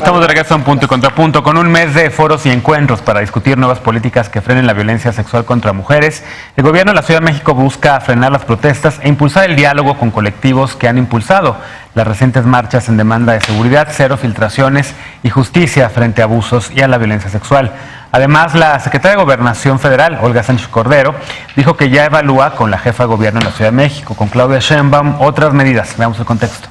Estamos de regreso en Punto y Contrapunto con un mes de foros y encuentros para discutir nuevas políticas que frenen la violencia sexual contra mujeres. El gobierno de la Ciudad de México busca frenar las protestas e impulsar el diálogo con colectivos que han impulsado las recientes marchas en demanda de seguridad, cero filtraciones y justicia frente a abusos y a la violencia sexual. Además, la secretaria de Gobernación Federal, Olga Sánchez Cordero, dijo que ya evalúa con la jefa de gobierno de la Ciudad de México, con Claudia Sheinbaum, otras medidas. Veamos el contexto.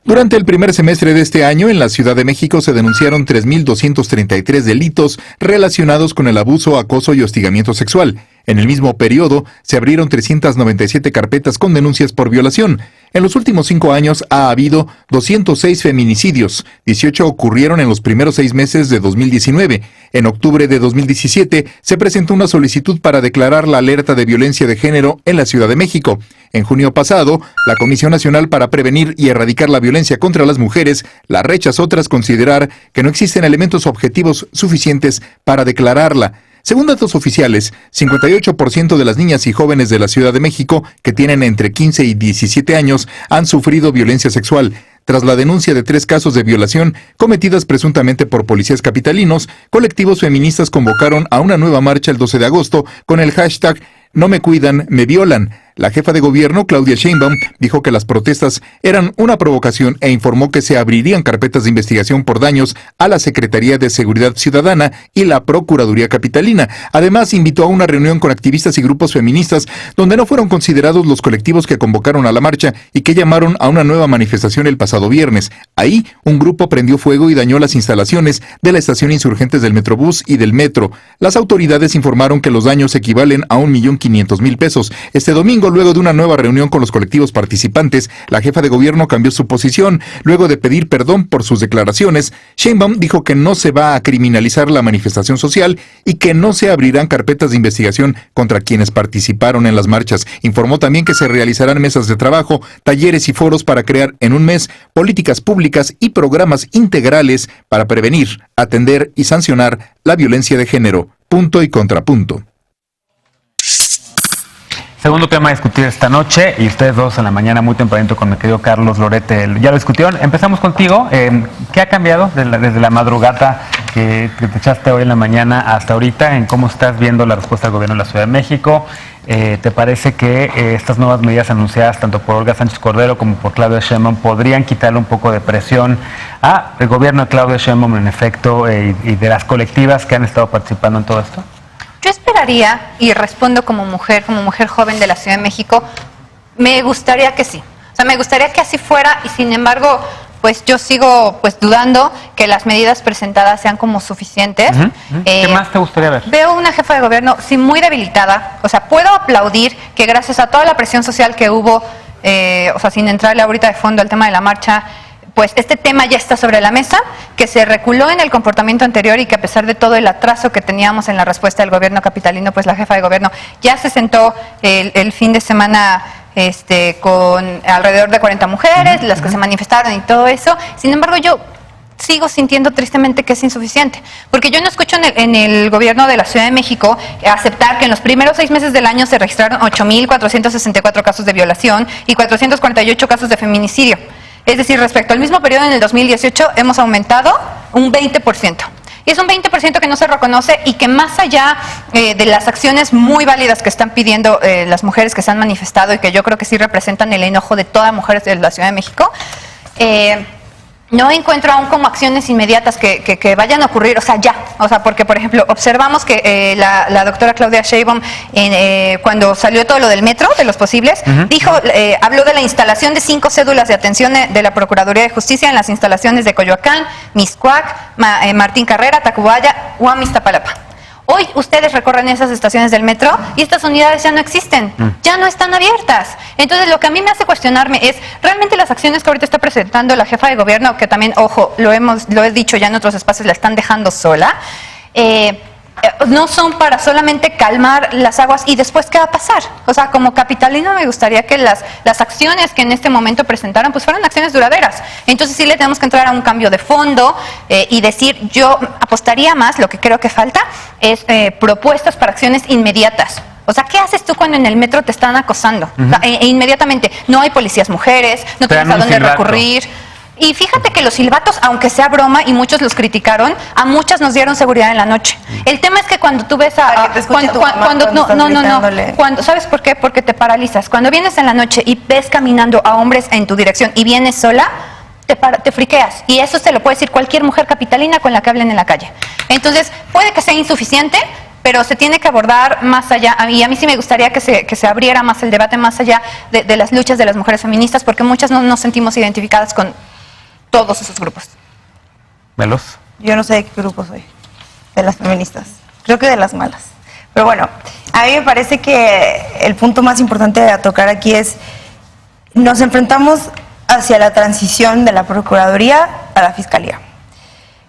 Durante el primer semestre de este año, en la Ciudad de México se denunciaron 3.233 delitos relacionados con el abuso, acoso y hostigamiento sexual. En el mismo periodo, se abrieron 397 carpetas con denuncias por violación. En los últimos 5 años ha habido 206 feminicidios. 18 ocurrieron en los primeros 6 meses de 2019. En octubre de 2017 se presentó una solicitud para declarar la alerta de violencia de género en la Ciudad de México. En junio pasado, la Comisión Nacional para Prevenir y Erradicar la Violencia contra las Mujeres la rechazó tras considerar que no existen elementos objetivos suficientes para declararla. Según datos oficiales, 58% de las niñas y jóvenes de la Ciudad de México que tienen entre 15 y 17 años han sufrido violencia sexual. Tras la denuncia de 3 casos de violación cometidas presuntamente por policías capitalinos, colectivos feministas convocaron a una nueva marcha el 12 de agosto con el hashtag No me cuidan, me violan. La jefa de gobierno, Claudia Sheinbaum, dijo que las protestas eran una provocación e informó que se abrirían carpetas de investigación por daños a la Secretaría de Seguridad Ciudadana y la Procuraduría Capitalina. Además, invitó a una reunión con activistas y grupos feministas donde no fueron considerados los colectivos que convocaron a la marcha y que llamaron a una nueva manifestación el pasado viernes. Ahí, un grupo prendió fuego y dañó las instalaciones de la estación Insurgentes del Metrobús y del Metro. Las autoridades informaron que los daños equivalen a 1.500.000 pesos. Este domingo, luego de una nueva reunión con los colectivos participantes, la jefa de gobierno cambió su posición. Luego de pedir perdón por sus declaraciones, Sheinbaum dijo que no se va a criminalizar la manifestación social y que no se abrirán carpetas de investigación contra quienes participaron en las marchas. Informó también que se realizarán mesas de trabajo, talleres y foros para crear en un mes políticas públicas y programas integrales para prevenir, atender y sancionar la violencia de género. Punto y contrapunto. Segundo tema a discutir esta noche, y ustedes dos en la mañana muy tempranito con mi querido Carlos Lorete ya lo discutieron. Empezamos contigo. ¿Qué ha cambiado desde la madrugada que te echaste hoy en la mañana hasta ahorita en cómo estás viendo la respuesta del gobierno de la Ciudad de México? ¿Te parece que estas nuevas medidas anunciadas tanto por Olga Sánchez Cordero como por Claudia Sheinbaum podrían quitarle un poco de presión al gobierno de Claudia Sheinbaum en efecto y de las colectivas que han estado participando en todo esto? Yo esperaría, y respondo como mujer joven de la Ciudad de México, me gustaría que sí. O sea, me gustaría que así fuera y sin embargo, pues yo sigo dudando que las medidas presentadas sean como suficientes. ¿Qué más te gustaría ver? Veo una jefa de gobierno, sí, muy debilitada. O sea, puedo aplaudir que gracias a toda la presión social que hubo, o sea, sin entrarle ahorita de fondo al tema de la marcha, pues este tema ya está sobre la mesa, que se reculó en el comportamiento anterior y que a pesar de todo el atraso que teníamos en la respuesta del gobierno capitalino, pues la jefa de gobierno ya se sentó el fin de semana con alrededor de 40 mujeres, las que se manifestaron y todo eso. Sin embargo, yo sigo sintiendo tristemente que es insuficiente, porque yo no escucho en el gobierno de la Ciudad de México aceptar que en los primeros 6 meses del año se registraron 8.464 casos de violación y 448 casos de feminicidio. Es decir, respecto al mismo periodo en el 2018 hemos aumentado un 20%. Y es un 20% que no se reconoce y que más allá de las acciones muy válidas que están pidiendo las mujeres que se han manifestado y que yo creo que sí representan el enojo de todas las mujeres de la Ciudad de México, no encuentro aún como acciones inmediatas que vayan a ocurrir, o sea, ya. O sea, porque, por ejemplo, observamos que la doctora Claudia Sheinbaum, cuando salió todo lo del metro, de los posibles, dijo, habló de la instalación de 5 cédulas de atención de la Procuraduría de Justicia en las instalaciones de Coyoacán, Mixcoac, Martín Carrera, Tacubaya, Guam, Iztapalapa. Hoy ustedes recorren esas estaciones del metro y estas unidades ya no existen, ya no están abiertas. Entonces, lo que a mí me hace cuestionarme es, ¿realmente las acciones que ahorita está presentando la jefa de gobierno, que también, ojo, lo he dicho ya en otros espacios, la están dejando sola, no son para solamente calmar las aguas y después qué va a pasar? O sea, como capitalino me gustaría que las acciones que en este momento presentaron pues fueran acciones duraderas. Entonces sí le tenemos que entrar a un cambio de fondo y decir, yo apostaría más, lo que creo que falta es propuestas para acciones inmediatas. O sea, ¿qué haces tú cuando en el metro te están acosando? O sea, inmediatamente no hay policías mujeres, no tienes a dónde recurrir. Y fíjate que los silbatos, aunque sea broma y muchos los criticaron, a muchas nos dieron seguridad en la noche. El tema es que cuando tú ves cuando ¿sabes por qué? Porque te paralizas. Cuando vienes en la noche y ves caminando a hombres en tu dirección y vienes sola, te friqueas. Y eso se lo puede decir cualquier mujer capitalina con la que hablen en la calle. Entonces, puede que sea insuficiente, pero se tiene que abordar más allá. Y a mí sí me gustaría que se abriera más el debate más allá de las luchas de las mujeres feministas, porque muchas no nos sentimos identificadas con todos esos grupos. ¿Velos? Yo no sé de qué grupo soy, de las feministas, creo que de las malas. Pero bueno, a mí me parece que el punto más importante a tocar aquí es, nos enfrentamos hacia la transición de la Procuraduría a la Fiscalía.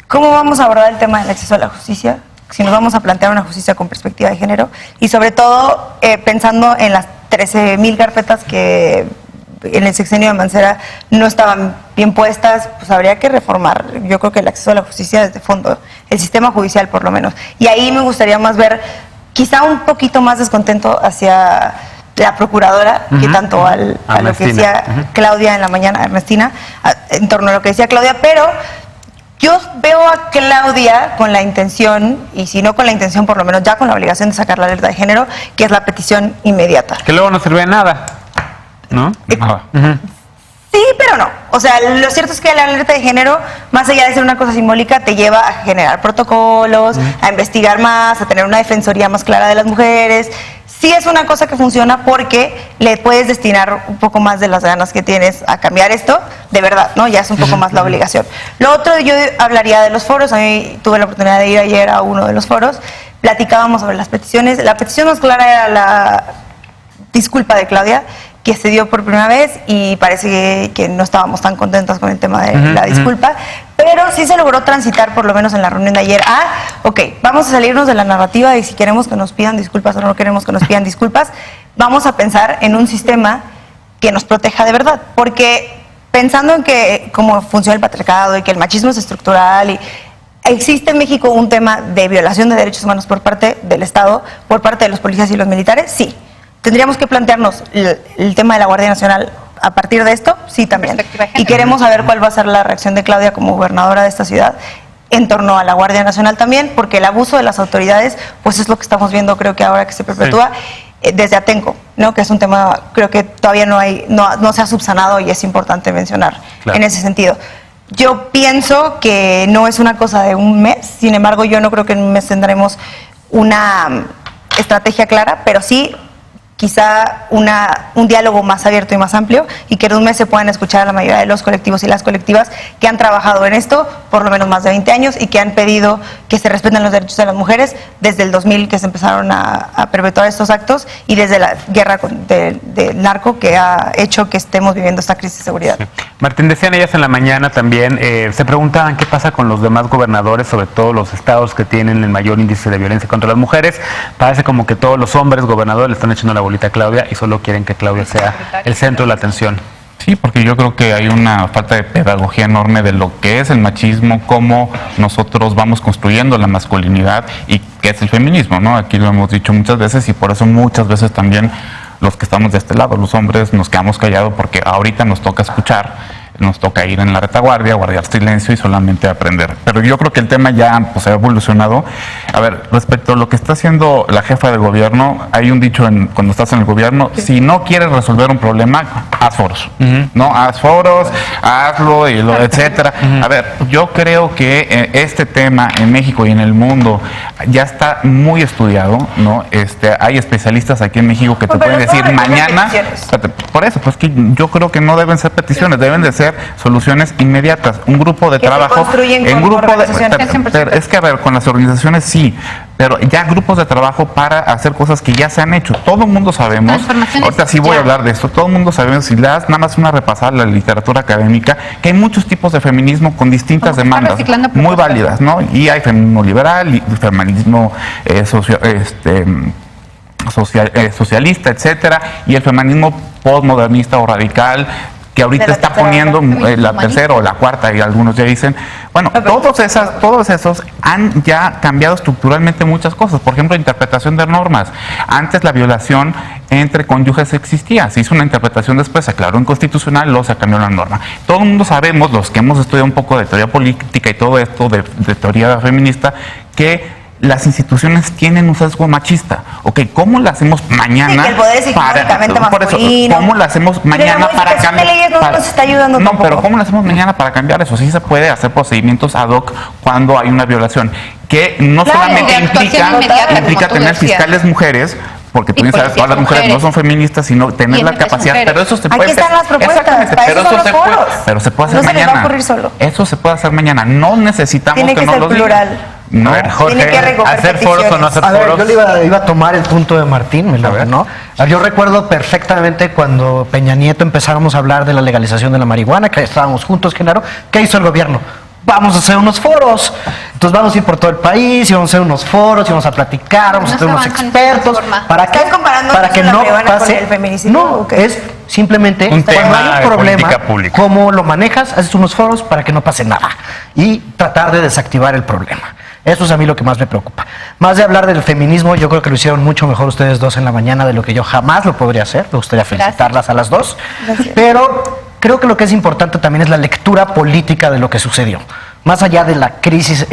¿Cómo vamos a abordar el tema del acceso a la justicia? Si nos vamos a plantear una justicia con perspectiva de género y sobre todo pensando en las 13,000 carpetas que en el sexenio de Mancera no estaban bien puestas, pues habría que reformar, yo creo que el acceso a la justicia desde fondo, el sistema judicial por lo menos. Y ahí me gustaría más ver quizá un poquito más descontento hacia la procuradora, que tanto a lo que decía Claudia en la mañana, Ernestina, en torno a lo que decía Claudia, pero yo veo a Claudia con la intención, y si no con la intención, por lo menos ya con la obligación de sacar la alerta de género, que es la petición inmediata. Que luego no sirve de nada, ¿no? Sí, pero no. O sea, lo cierto es que la alerta de género, más allá de ser una cosa simbólica, te lleva a generar protocolos, a investigar más, a tener una defensoría más clara de las mujeres. Sí es una cosa que funciona porque le puedes destinar un poco más de las ganas que tienes a cambiar esto, de verdad, ¿no? Ya es un poco más la obligación. Lo otro, yo hablaría de los foros. A mí tuve la oportunidad de ir ayer a uno de los foros, platicábamos sobre las peticiones. La petición más clara era la disculpa de Claudia, que se dio por primera vez, y parece que no estábamos tan contentas con el tema de la disculpa, pero sí se logró transitar, por lo menos en la reunión de ayer, ok, vamos a salirnos de la narrativa de si queremos que nos pidan disculpas o no queremos que nos pidan disculpas, vamos a pensar en un sistema que nos proteja de verdad, porque pensando en que cómo funciona el patriarcado y que el machismo es estructural y existe en México un tema de violación de derechos humanos por parte del Estado, por parte de los policías y los militares, sí. ¿Tendríamos que plantearnos el tema de la Guardia Nacional a partir de esto? Sí, también. Y queremos saber cuál va a ser la reacción de Claudia como gobernadora de esta ciudad en torno a la Guardia Nacional también, porque el abuso de las autoridades, pues es lo que estamos viendo, creo que ahora que se perpetúa desde Atenco, ¿no? Que es un tema, creo que todavía no se ha subsanado y es importante mencionar en ese sentido. Yo pienso que no es una cosa de un mes, sin embargo, yo no creo que en un mes tendremos una estrategia clara, pero sí quizá un diálogo más abierto y más amplio, y que en un mes se puedan escuchar a la mayoría de los colectivos y las colectivas que han trabajado en esto por lo menos más de 20 años y que han pedido que se respeten los derechos de las mujeres desde el 2000 que se empezaron a perpetuar estos actos y desde la guerra del narco que ha hecho que estemos viviendo esta crisis de seguridad. Sí. Martín, decían ellas en la mañana también, se preguntaban qué pasa con los demás gobernadores, sobre todo los estados que tienen el mayor índice de violencia contra las mujeres. Parece como que todos los hombres gobernadores le están echando la bolita a Claudia y solo quieren que Claudia sea el centro de la atención. Sí, porque yo creo que hay una falta de pedagogía enorme de lo que es el machismo, cómo nosotros vamos construyendo la masculinidad y qué es el feminismo, ¿no? Aquí lo hemos dicho muchas veces y por eso muchas veces también los que estamos de este lado, los hombres, nos quedamos callados porque ahorita nos toca escuchar, nos toca ir en la retaguardia, guardar silencio y solamente aprender. Pero yo creo que el tema ya pues, ha evolucionado. A ver, respecto a lo que está haciendo la jefa de gobierno, hay un dicho cuando estás en el gobierno, si no quieres resolver un problema, haz foros. ¿No? Haz foros, hazlo, y etcétera. A ver, yo creo que este tema en México y en el mundo ya está muy estudiado, ¿no? Hay especialistas aquí en México que te pueden decir mañana. Por eso, pues que yo creo que no deben ser peticiones, deben de ser soluciones inmediatas. Un grupo de trabajo en grupo de, es que a ver, con las organizaciones sí, pero ya grupos de trabajo para hacer cosas que ya se han hecho. Todo el mundo sabemos, ahorita sí voy a hablar de esto, todo el mundo sabemos, si le das nada más una repasada a la literatura académica, que hay muchos tipos de feminismo con distintas demandas muy válidas, ¿no? Y hay feminismo liberal, y feminismo socialista, etcétera, y el feminismo postmodernista o radical. que ahorita De la está tercera poniendo ola. la tercera o la cuarta, y algunos ya dicen, bueno, todos esos han ya cambiado estructuralmente muchas cosas. Por ejemplo, interpretación de normas. Antes la violación entre cónyuges existía, se hizo una interpretación, después se aclaró inconstitucional, luego se cambió la norma. Todo el mundo sabemos, los que hemos estudiado un poco de teoría política y todo esto, de teoría feminista, que las instituciones tienen un sesgo machista. Ok, ¿cómo lo hacemos mañana? Sí, que el poder es históricamente masculino. ¿Cómo lo hacemos mañana para cambiar? La modificación de leyes no nos está ayudando No, tampoco. pero ¿cómo lo hacemos mañana para cambiar eso? Sí se puede hacer procedimientos ad hoc cuando hay una violación, que no Claro, solamente de actuación inmediata, como implica tú tener decías. fiscales mujeres, porque tú Y sabes, todas las mujeres no mujeres. son feministas, sino tener Y la ejemplos capacidad, mujeres. pero eso se Aquí puede están las propuestas, Exactamente, para pero eso son eso los foros. pero se puede hacer No se les va a mañana. ocurrir solo. Eso se puede hacer mañana. No necesitamos Tiene que nos ser lo digan. plural. No, A ver, Jorge, Tiene que recoger ¿hacer foros o no hacer A ver, foros? yo le iba a tomar el punto de Martín, me lo ganó. Yo recuerdo perfectamente cuando Peña Nieto empezáramos a hablar de la legalización de la marihuana, que estábamos juntos, Genaro. ¿Qué hizo el gobierno? Vamos a hacer unos foros. Entonces vamos a ir por todo el país y vamos a hacer unos foros y vamos a platicar, vamos a No tener se unos avanza en expertos. esa forma. ¿Para qué? ¿Estás comparando Para que la no marihuana con pase. el feminicidio No, o qué? es simplemente Un cuando tema hay de un problema, política pública. cómo lo manejas, haces unos foros para que no pase nada y tratar de desactivar el problema. Eso es a mí lo que más me preocupa. Más de hablar del feminismo, yo creo que lo hicieron mucho mejor ustedes dos en la mañana de lo que yo jamás lo podría hacer. Me gustaría felicitarlas a las dos. Gracias. Pero creo que lo que es importante también es la lectura política de lo que sucedió. Más allá de la crisis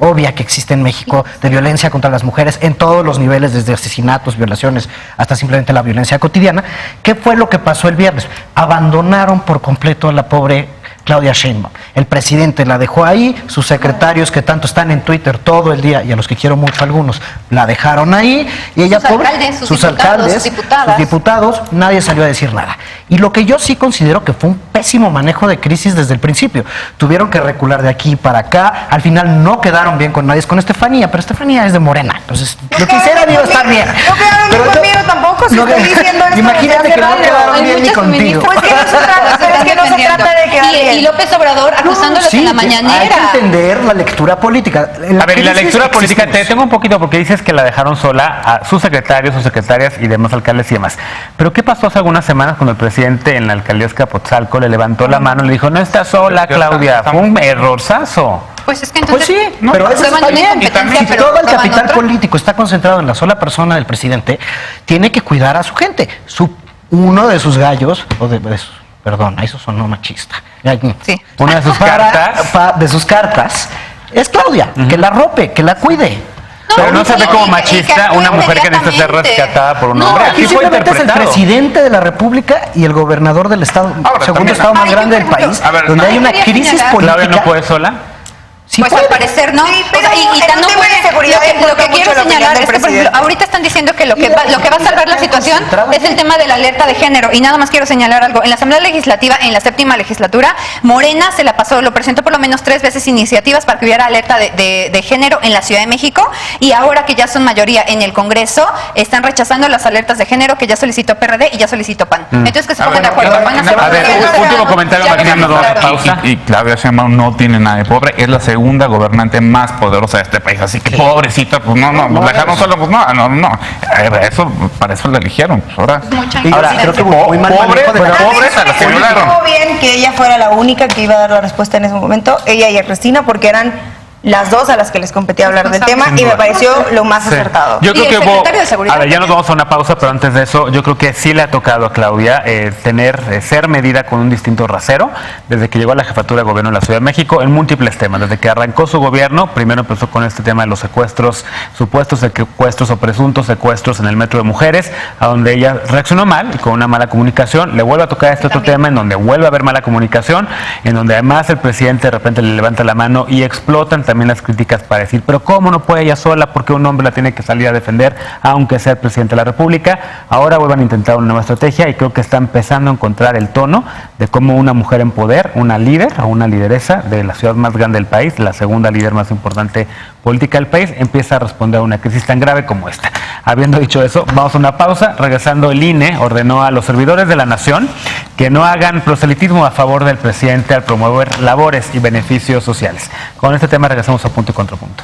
obvia que existe en México de violencia contra las mujeres en todos los niveles, desde asesinatos, violaciones, hasta simplemente la violencia cotidiana, ¿qué fue lo que pasó el viernes? Abandonaron por completo a la pobre Claudia Sheinbaum. El presidente la dejó ahí, sus secretarios que tanto están en Twitter todo el día, y a los que quiero mucho algunos, la dejaron ahí, y ella Sus alcaldes, sus diputados, alcaldes, sus diputadas. sus diputados, nadie salió a decir nada. Y lo que yo sí considero que fue un pésimo manejo de crisis desde el principio. Tuvieron que recular de aquí para acá, al final no quedaron bien con nadie, es con Estefanía, pero Estefanía es de Morena, entonces lo que hiciera quedaron iba a conmigo, estar bien. no quedaron bien Pero yo- conmigo tampoco, si no, estoy diciendo esto imagínate desde que no hace quedaron Hay bien ni muchas contigo. feministas Pues que no se trata, pero es que no se trata de quedar y bien. López Obrador acusándolos en la Sí, mañanera. hay que entender la lectura política. A ver, y la lectura política, te detengo un poquito porque dices que la dejaron sola a sus secretarios, sus secretarias y demás alcaldes y demás. Pero ¿qué pasó hace algunas semanas cuando el presidente en la alcaldía de Azcapotzalco le levantó la mano y le dijo, no estás sola, Pero ya Claudia? está- Fue un errorzazo. Pues es que Pues entonces sí, pero eso prueban está una bien. incompetencia, Si pero todo el toman capital otra. político está concentrado en la sola persona del presidente, tiene que cuidar a su gente. Uno de sus gallos, perdón, eso sonó machista. Sí. Una de sus cartas. De sus cartas es Claudia, que la rope, que la cuide. Pero no se ve como y machista que actúe una mujer que necesita ser inmediatamente. rescatada por un No, hombre. Aquí Así fue simplemente es el interpretado. presidente de la República y el gobernador del estado, Ahora, segundo también- estado más Ay, grande yo, del por ejemplo, país, a ver, donde no. hay una Quería crisis señalar- política. Claudia no puede sola. Sí Pues puede. al parecer no. Sí, O pero sea, y en un tan no tema de puede. seguridad Lo que importa quiero mucho la opinión señalar del es que, por ejemplo, presidente. ahorita están diciendo que lo que va a salvar la situación es el tema de la alerta de género. Y nada más quiero señalar algo. En la Asamblea Legislativa, en la 7ª legislatura, Morena se la pasó, lo presentó por lo menos 3 veces iniciativas para que hubiera alerta de género en la Ciudad de México. Y ahora que ya son mayoría en el Congreso, están rechazando las alertas de género que ya solicitó PRD y ya solicitó PAN. Entonces que se pongan de acuerdo. Van a A ver, último comentario, Ya Martín, nos vamos a claro. pausa. Y Claudia Sheinbaum no tiene nada de pobre, es la segunda gobernante más poderosa de este país, así que pobrecita, pues nos dejaron solo, pues no. Para eso la eligieron, pues ahora. Mucha Y yo Ahora, sí creo que hubo muy mal pobre, manejo de la pero crisis. pobres a las que Estuvo violaron. bien que ella fuera la única que iba a dar la respuesta en ese momento, ella y a Cristina, porque eran las dos a las que les competía hablar del tema y me pareció lo más acertado. Yo Y creo el que hubo, secretario de Seguridad a ver, ya nos también. vamos a una pausa, pero antes de eso, yo creo que sí le ha tocado a Claudia ser medida con un distinto rasero desde que llegó a la jefatura de gobierno de la Ciudad de México en múltiples temas. Desde que arrancó su gobierno, primero empezó con este tema de los secuestros, supuestos secuestros o presuntos secuestros en el metro de mujeres, a donde ella reaccionó mal y con una mala comunicación. Le vuelve a tocar este otro tema en donde vuelve a haber mala comunicación, en donde además el presidente de repente le levanta la mano y explotan también las críticas para decir, pero ¿cómo no puede ella sola? ¿Por qué un hombre la tiene que salir a defender, aunque sea el presidente de la República? Ahora vuelvan a intentar una nueva estrategia y creo que está empezando a encontrar el tono de cómo una mujer en poder, una líder o una lideresa de la ciudad más grande del país, la segunda líder más importante política del país, empieza a responder a una crisis tan grave como esta. Habiendo dicho eso, vamos a una pausa. Regresando, el INE ordenó a los servidores de la nación que no hagan proselitismo a favor del presidente al promover labores y beneficios sociales. Con este tema regresamos a Punto y Contrapunto.